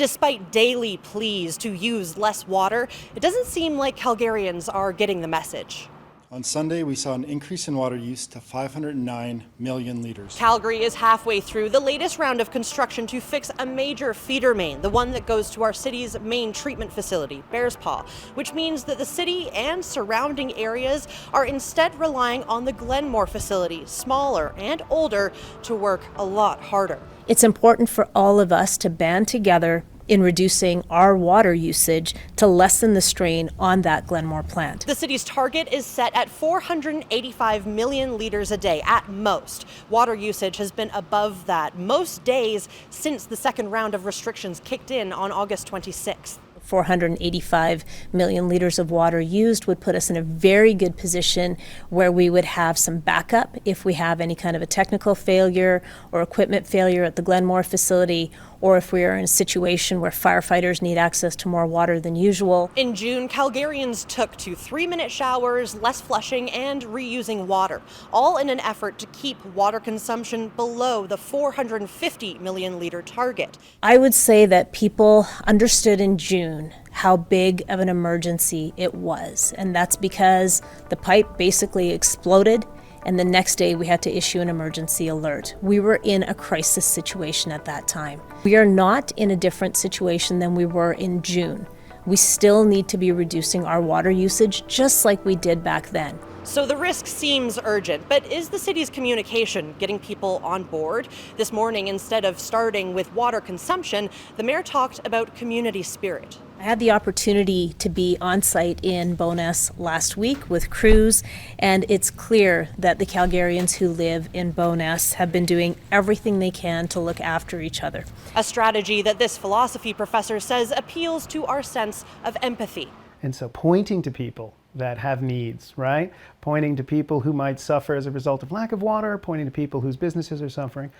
Despite daily pleas to use less water, it doesn't seem like Calgarians are getting the message. On Sunday, we saw an increase in water use to 509 million liters. Calgary is halfway through the latest round of construction to fix a major feeder main, the one that goes to our city's main treatment facility, Bears Paw, which means that the city and surrounding areas are instead relying on the Glenmore facility, smaller and older, to work a lot harder. It's important for all of us to band together in reducing our water usage to lessen the strain on that Glenmore plant. The city's target is set at 485 million liters a day at most. Water usage has been above that most days since the second round of restrictions kicked in on August 26th. 485 million liters of water used would put us in a very good position where we would have some backup if we have any kind of a technical failure or equipment failure at the Glenmore facility, or if we are in a situation where firefighters need access to more water than usual. In June, Calgarians took to 3-minute showers, less flushing, and reusing water, all in an effort to keep water consumption below the 450 million liter target. I would say that people understood in June how big of an emergency it was, and that's because the pipe basically exploded, and the next day we had to issue an emergency alert. We were in a crisis situation at that time. We are not in a different situation than we were in June. We still need to be reducing our water usage just like we did back then. So the risk seems urgent, but is the city's communication getting people on board? This morning, instead of starting with water consumption, the mayor talked about community spirit. I had the opportunity to be on site in Bowness last week with crews, and it's clear that the Calgarians who live in Bowness have been doing everything they can to look after each other. A strategy that this philosophy professor says appeals to our sense of empathy. And so pointing to people that have needs, right? Pointing to people who might suffer as a result of lack of water, pointing to people whose businesses are suffering.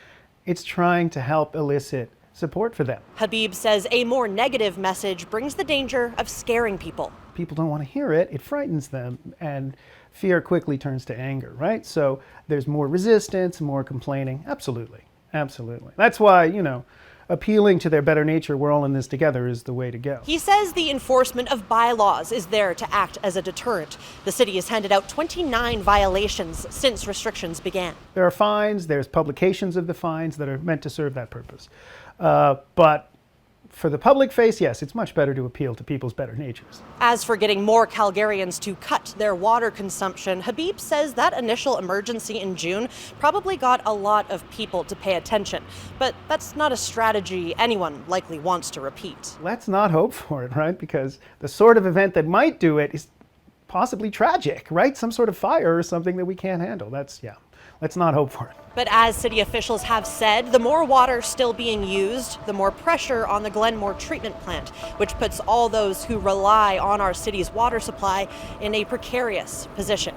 It's trying to help elicit support for them. Habib says a more negative message brings the danger of scaring people. People don't want to hear it, it frightens them, and fear quickly turns to anger, right? So there's more resistance, more complaining. Absolutely, absolutely. That's why, appealing to their better nature, we're all in this together, is the way to go. He says the enforcement of bylaws is there to act as a deterrent. The city has handed out 29 violations since restrictions began. There are fines, there's publications of the fines that are meant to serve that purpose. But for the public face, yes, it's much better to appeal to people's better natures. As for getting more Calgarians to cut their water consumption, Habib says that initial emergency in June probably got a lot of people to pay attention. But that's not a strategy anyone likely wants to repeat. Let's not hope for it, right? Because the sort of event that might do it is possibly tragic, right? Some sort of fire or something that we can't handle. Let's not hope for it. But as city officials have said, the more water still being used, the more pressure on the Glenmore treatment plant, which puts all those who rely on our city's water supply in a precarious position.